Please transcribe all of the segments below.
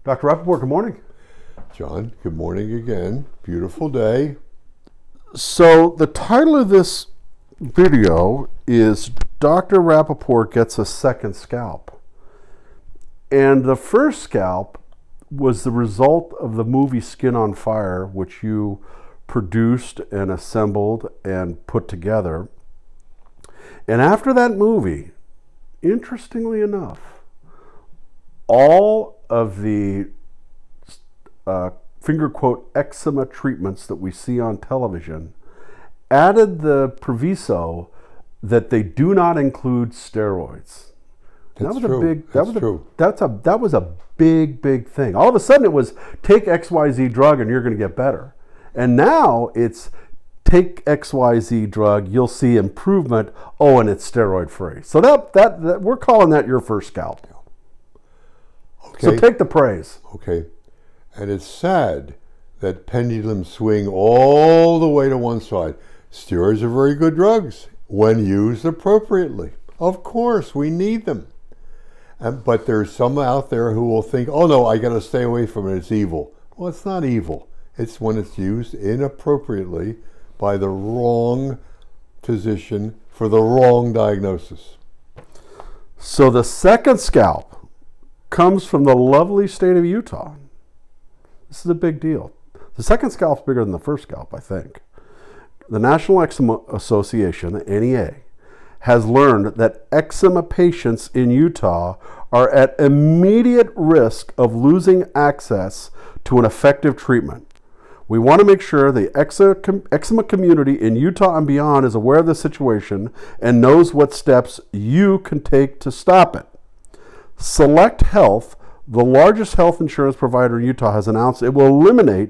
Dr. Rapaport, good morning. John, good morning again. Beautiful day. So the title of this video is Dr. Rapaport Gets a Second Scalp. And the first scalp was the result of the movie Skin on Fire, which you produced and assembled and put together. And after that movie, interestingly enough, all of the finger quote eczema treatments that we see on television added the proviso that they do not include steroids. That's true. That was a big thing. All of a sudden it was take XYZ drug and you're going to get better. And now it's take XYZ drug, you'll see improvement. Oh, and it's steroid free. So that we're calling that your first scalp. Okay. So take the praise. Okay. And it's sad that pendulums swing all the way to one side. Steroids are very good drugs when used appropriately. Of course, we need them. But there's some out there who will think, oh no, I got to stay away from it, it's evil. Well, it's not evil. It's when it's used inappropriately by the wrong physician for the wrong diagnosis. So the second scalp comes from the lovely state of Utah. This is a big deal. The second scalp's bigger than the first scalp, I think. The National Eczema Association, the NEA, has learned that eczema patients in Utah are at immediate risk of losing access to an effective treatment. We want to make sure the eczema community in Utah and beyond is aware of the situation and knows what steps you can take to stop it. Select Health, the largest health insurance provider in Utah, has announced it will eliminate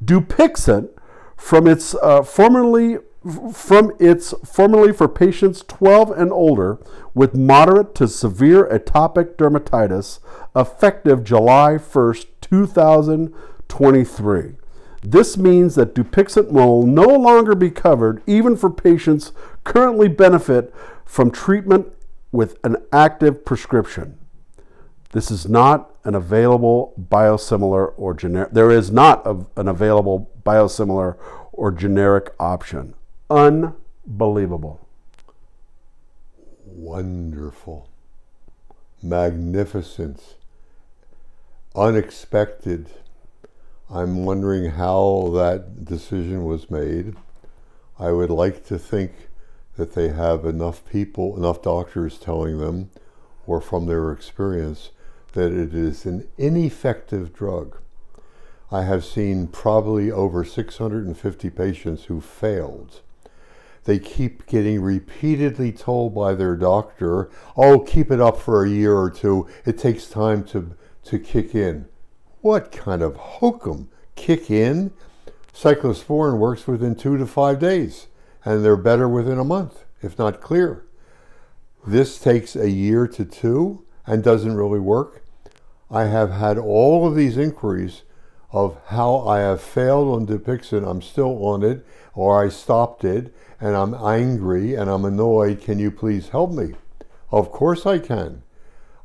Dupixent from its formerly for patients 12 and older with moderate to severe atopic dermatitis, effective July 1st, 2023. This means that Dupixent will no longer be covered even for patients currently benefit from treatment with an active prescription. This is not an available biosimilar or generic. There is not an available biosimilar or generic option. Unbelievable. Wonderful. Magnificent. Unexpected. I'm wondering how that decision was made. I would like to think that they have enough people, enough doctors telling them, or from their experience, that it is an ineffective drug. I have seen probably over 650 patients who failed. They keep getting repeatedly told by their doctor, oh, keep it up for a year or two. It takes time to kick in. What kind of hokum? Kick in? Cyclosporin works within 2 to 5 days, and they're better within a month, if not clear. This takes a year to 2 and doesn't really work. I have had all of these inquiries of how I have failed on Dupixent. I'm still on it, or I stopped it, and I'm angry and I'm annoyed. Can you please help me? Of course I can.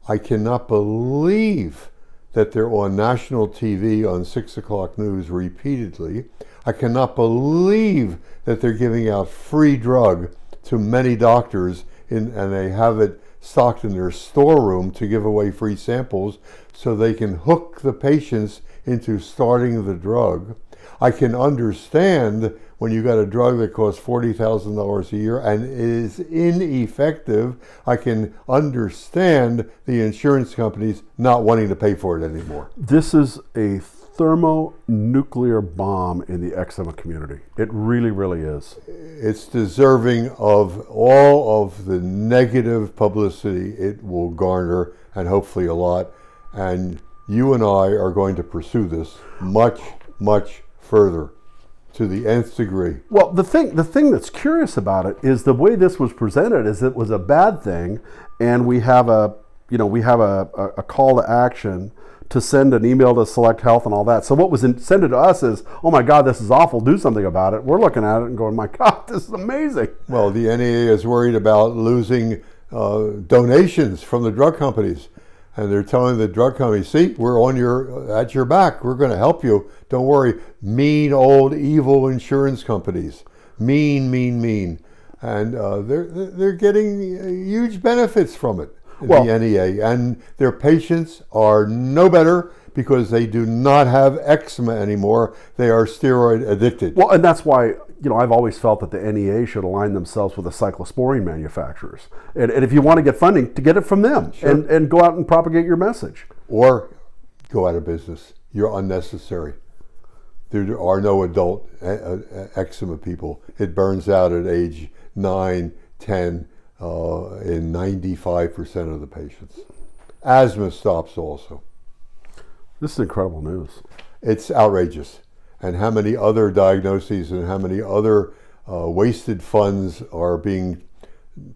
I cannot believe that they're on national TV on 6 o'clock news repeatedly. I cannot believe that they're giving out free drug to many doctors and they have it stocked in their storeroom to give away free samples so they can hook the patients into starting the drug. I can understand when you got a drug that costs $40,000 a year and is ineffective. I can understand the insurance companies not wanting to pay for it anymore. This is a thermonuclear bomb in the eczema community. It really, really is. It's deserving of all of the negative publicity it will garner, and hopefully a lot. And you and I are going to pursue this much further to the nth degree. Well, the thing that's curious about it is the way this was presented is it was a bad thing, and we have a call to action to send an email to Select Health and all that. So what was sent to us is, oh my God, this is awful, do something about it. We're looking at it and going, my God, this is amazing. Well, the NEA is worried about losing donations from the drug companies. And they're telling the drug company, see, we're at your back. We're going to help you. Don't worry. Mean, old, evil insurance companies. Mean, mean, mean. And they're getting huge benefits from it, the NEA. And their patients are no better because they do not have eczema anymore. They are steroid addicted. Well, and that's why, I've always felt that the NEA should align themselves with the cyclosporine manufacturers. And if you want to get funding, to get it from them. Sure. And go out and propagate your message. Or go out of business. You're unnecessary. There are no adult eczema people. It burns out at age 9, 10 in 95% of the patients. Asthma stops also. This is incredible news. It's outrageous. And how many other diagnoses and how many other wasted funds are being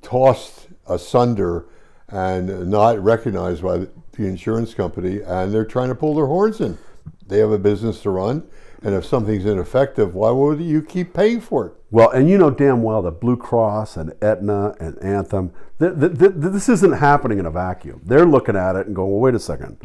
tossed asunder and not recognized by the insurance company, and they're trying to pull their horns in. They have a business to run, and if something's ineffective, why would you keep paying for it? Well, and you know damn well that Blue Cross and Aetna and Anthem, this isn't happening in a vacuum. They're looking at it and going, well, wait a second.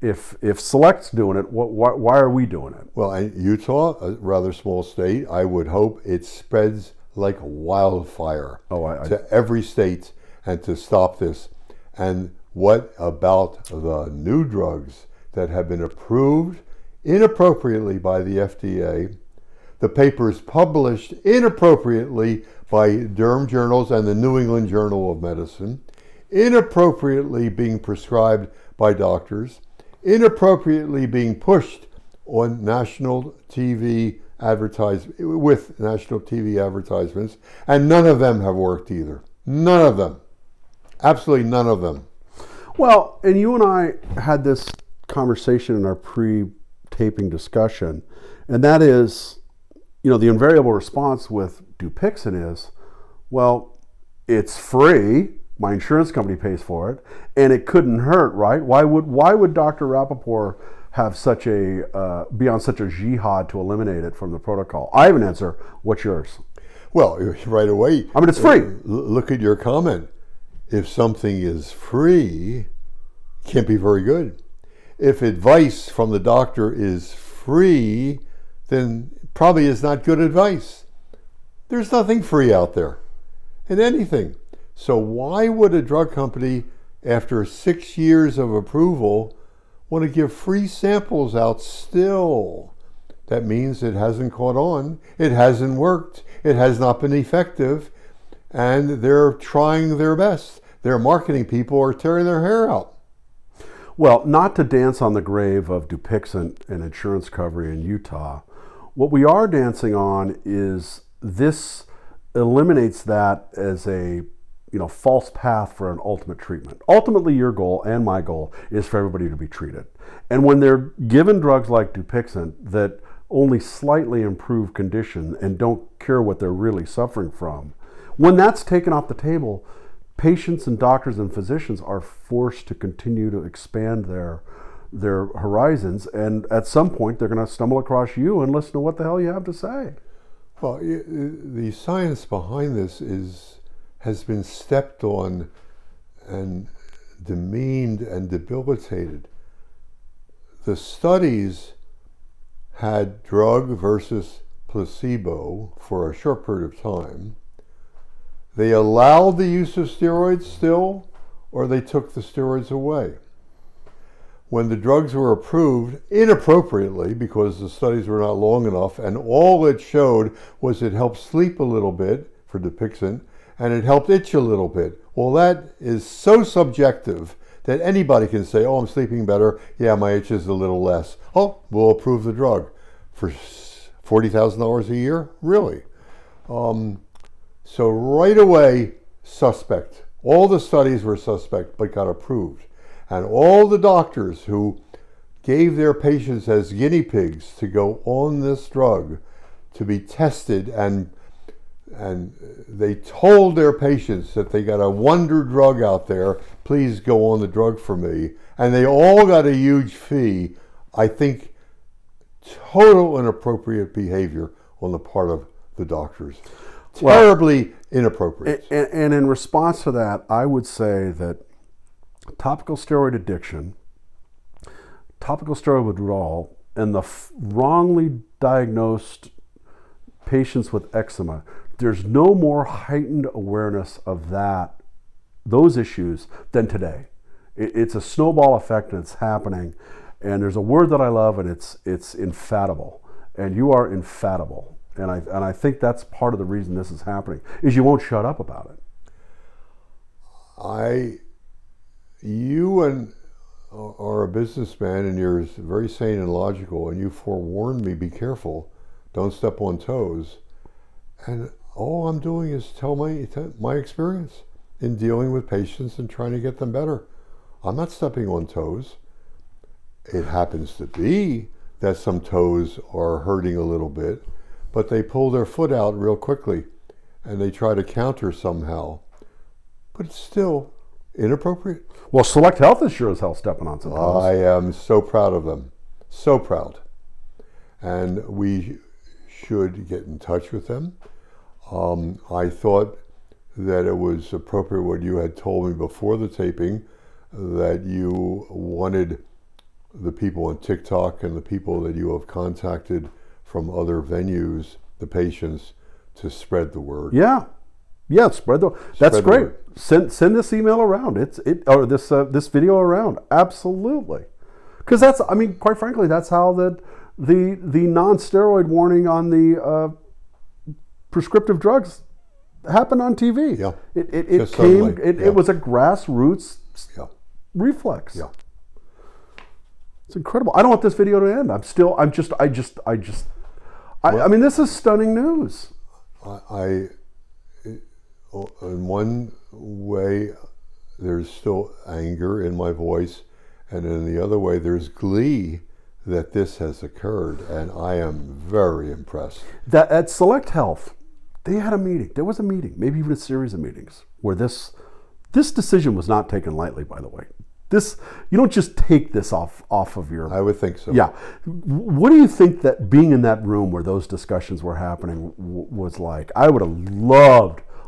If Select's doing it, why are we doing it? Well, and Utah, a rather small state, I would hope it spreads like wildfire to every state and to stop this. And what about the new drugs that have been approved inappropriately by the FDA? The papers published inappropriately by derm journals and the New England Journal of Medicine, inappropriately being prescribed by doctors, inappropriately being pushed on national TV with national TV advertisements, and none of them have worked either. None of them. Absolutely none of them. Well, and you and I had this conversation in our pre-taping discussion, and that is, the invariable response with Dupixent is, well, it's free. My insurance company pays for it, and it couldn't hurt, right? Why would Dr. Rapaport have be on such a jihad to eliminate it from the protocol? I have an answer. What's yours? Well, right away. I mean, it's free. Look at your comment. If something is free, it can't be very good. If advice from the doctor is free, then probably is not good advice. There's nothing free out there in anything. So why would a drug company, after 6 years of approval, want to give free samples out still? That means it hasn't caught on, it hasn't worked, it has not been effective, and they're trying their best. Their marketing people are tearing their hair out. Well, not to dance on the grave of Dupixent and insurance coverage in Utah, what we are dancing on is this eliminates that as a false path for an ultimate treatment. Ultimately, your goal and my goal is for everybody to be treated. And when they're given drugs like Dupixent that only slightly improve condition and don't cure what they're really suffering from, when that's taken off the table, patients and doctors and physicians are forced to continue to expand their horizons, and at some point they're going to stumble across you and listen to what the hell you have to say. Well, the science behind this has been stepped on and demeaned and debilitated. The studies had drug versus placebo for a short period of time. They allowed the use of steroids still, or they took the steroids away. When the drugs were approved inappropriately because the studies were not long enough, and all it showed was it helped sleep a little bit for Dupixent, and it helped itch a little bit. Well, that is so subjective that anybody can say, oh, I'm sleeping better. Yeah, my itch is a little less. Oh, we'll approve the drug for $40,000 a year? Really? So right away, suspect. All the studies were suspect, but got approved. And all the doctors who gave their patients as guinea pigs to go on this drug to be tested, and they told their patients that they got a wonder drug out there, please go on the drug for me. And they all got a huge fee. I think total inappropriate behavior on the part of the doctors. Terribly inappropriate. And in response to that, I would say that topical steroid addiction, topical steroid withdrawal, and the wrongly diagnosed patients with eczema, there's no more heightened awareness of those issues than today. It's a snowball effect, and it's happening. And there's a word that I love, and it's infatible. And you are infatible. And I think that's part of the reason this is happening, is you won't shut up about it. You are a businessman, and you're very sane and logical, and you forewarned me, be careful, don't step on toes. And all I'm doing is tell my experience in dealing with patients and trying to get them better. I'm not stepping on toes. It happens to be that some toes are hurting a little bit, but they pull their foot out real quickly and they try to counter somehow. But it's still inappropriate. Well, Select Health is sure as hell stepping on some toes. I am so proud of them. So proud. And we should get in touch with them. I thought that it was appropriate what you had told me before the taping, that you wanted the people on TikTok and the people that you have contacted from other venues, the patients, to spread the word. Yeah, spread the. That's great. Send this email around. Or this video around. Absolutely, because that's. I mean, quite frankly, that's how the non-steroid warning on the prescriptive drugs happened on TV. Yeah, it came. It was a grassroots reflex. Yeah. It's incredible. I don't want this video to end. I mean, this is stunning news. In one way, there's still anger in my voice, and in the other way, there's glee that this has occurred, and I am very impressed. That at Select Health, they had a meeting. There was a meeting, maybe even a series of meetings, where this decision was not taken lightly, by the way. You don't just take this off of your... I would think so. Yeah. What do you think that being in that room where those discussions were happening was like? I would have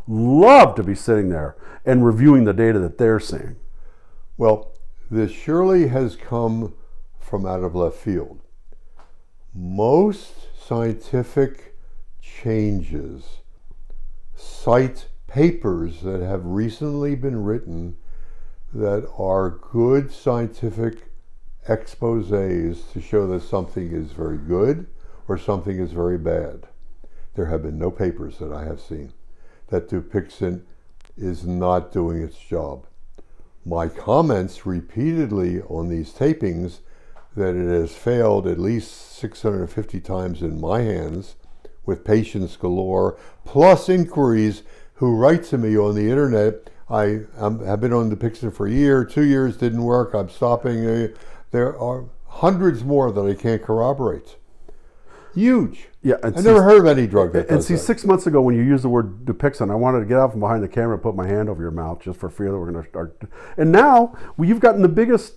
loved to be sitting there and reviewing the data that they're seeing. Well, this surely has come from out of left field. Most scientific changes cite papers that have recently been written that are good scientific exposés to show that something is very good or something is very bad. There have been no papers that I have seen that Dupixent is not doing its job. My comments repeatedly on these tapings that it has failed at least 650 times in my hands with patients galore, plus inquiries who write to me on the internet. I have been on Dupixent for a year, 2 years, didn't work, I'm stopping. There are hundreds more that I can't corroborate. Huge. Yeah, I never heard of any drug that does that. 6 months ago when you used the word Dupixent, I wanted to get out from behind the camera and put my hand over your mouth just for fear that we're going to start. And now, you've gotten the biggest,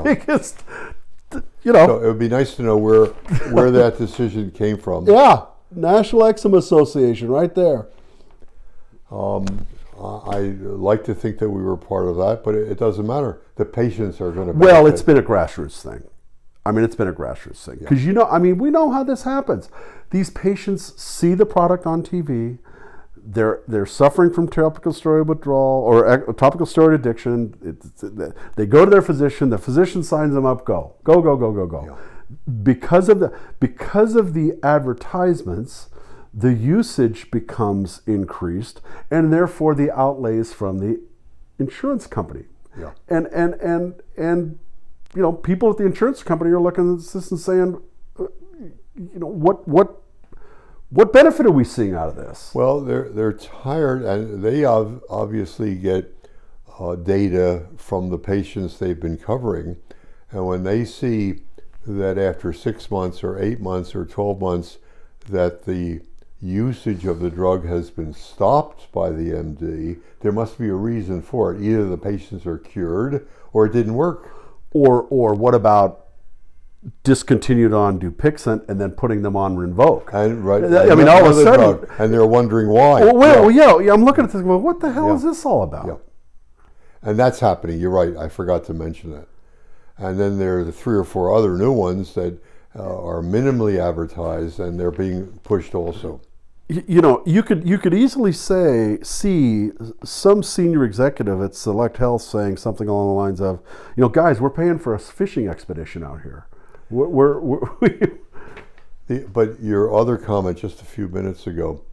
biggest, you know. So it would be nice to know where that decision came from. Yeah, National Eczema Association, right there. I like to think that we were part of that, but it doesn't matter. The patients are going to benefit. Well, it's been a grassroots thing. I mean, it's been a grassroots thing. Because, we know how this happens. These patients see the product on TV. They're suffering from topical steroid withdrawal or topical steroid addiction. They go to their physician. The physician signs them up. Go. Yeah. Because of the advertisements, the usage becomes increased, and therefore the outlays from the insurance company. Yeah. And people at the insurance company are looking at this and saying, what benefit are we seeing out of this? Well, they're tired, and they obviously get data from the patients they've been covering, and when they see that after 6 months or 8 months or 12 months that the usage of the drug has been stopped by the MD, there must be a reason for it. Either the patients are cured or it didn't work. Or what about discontinued on Dupixent and then putting them on Rinvoq? All of a sudden, and they're wondering why. I'm looking at this. Well, what the hell is this all about? Yeah. And that's happening. You're right. I forgot to mention that. And then there are the 3 or 4 other new ones that are minimally advertised, and they're being pushed also. You know, you could easily see some senior executive at Select Health saying something along the lines of, you know, guys, we're paying for a fishing expedition out here. But your other comment just a few minutes ago,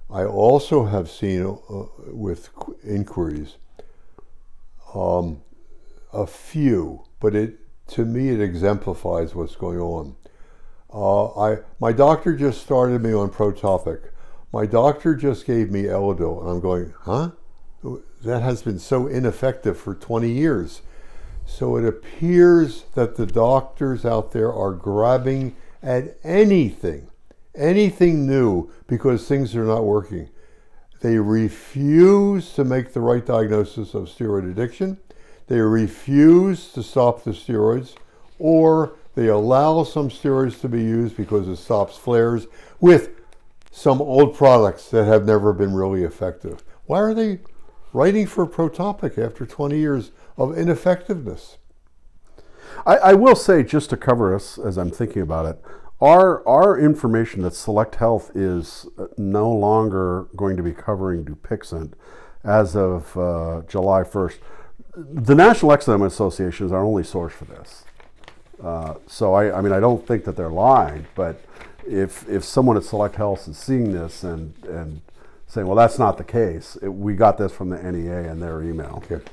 I also have seen with inquiries a few, but to me it exemplifies what's going on. My doctor just started me on Protopic. My doctor just gave me Elidel, and I'm going, huh? That has been so ineffective for 20 years. So it appears that the doctors out there are grabbing at anything new, because things are not working. They refuse to make the right diagnosis of steroid addiction. They refuse to stop the steroids, or they allow some steroids to be used because it stops flares with some old products that have never been really effective. Why are they writing for Protopic after 20 years of ineffectiveness? I will say, just to cover us as I'm thinking about it, our information that Select Health is no longer going to be covering Dupixent as of July 1st. The National Eczema Association is our only source for this. So I mean, I don't think that they're lying, but if someone at Select Health is seeing this and saying, well, that's not the case, we got this from the NEA in their email. Okay.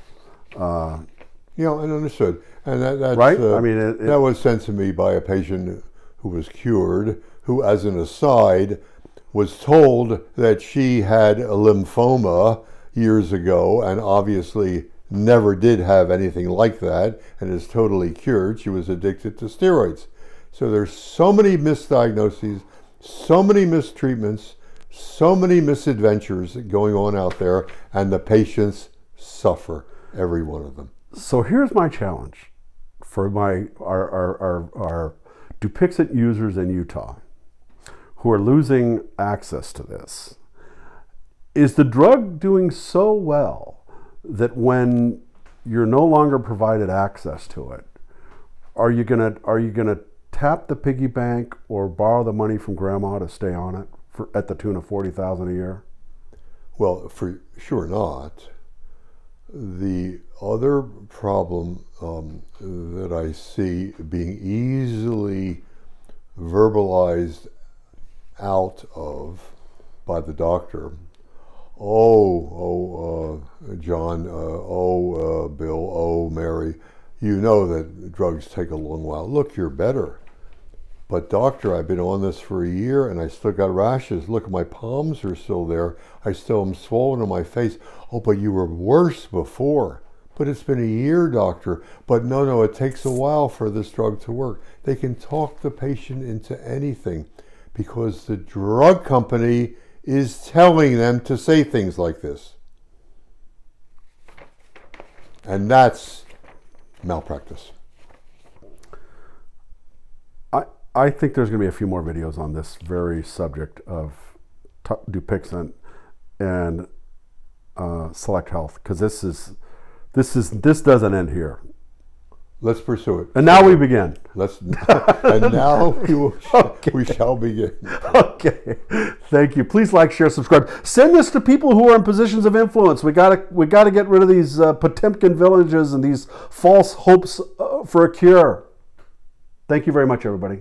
You know, and understood. And that's, right? I mean, that was sent to me by a patient who was cured, who, as an aside, was told that she had a lymphoma years ago and obviously never did have anything like that and is totally cured. She was addicted to steroids. So there's so many misdiagnoses, so many mistreatments, so many misadventures going on out there, and the patients suffer, every one of them. So here's my challenge for our Dupixent users in Utah who are losing access to this. Is the drug doing so well that when you're no longer provided access to it, are you gonna tap the piggy bank or borrow the money from grandma to stay on it at the tune of $40,000 a year? Well, for sure not. The other problem that I see being easily verbalized out of by the doctor, John, Bill, Mary, you know that drugs take a long while. Look, you're better. But doctor, I've been on this for a year and I still got rashes. Look, my palms are still there. I still am swollen on my face. Oh, but you were worse before. But it's been a year, doctor. But no, it takes a while for this drug to work. They can talk the patient into anything because the drug company is telling them to say things like this. And that's malpractice. I think there's going to be a few more videos on this very subject of Dupixent and Select Health, because this doesn't end here. Let's pursue it. And now we begin. And now we shall begin. Okay. Thank you. Please like, share, subscribe. Send this to people who are in positions of influence. We gotta get rid of these Potemkin villages and these false hopes for a cure. Thank you very much, everybody.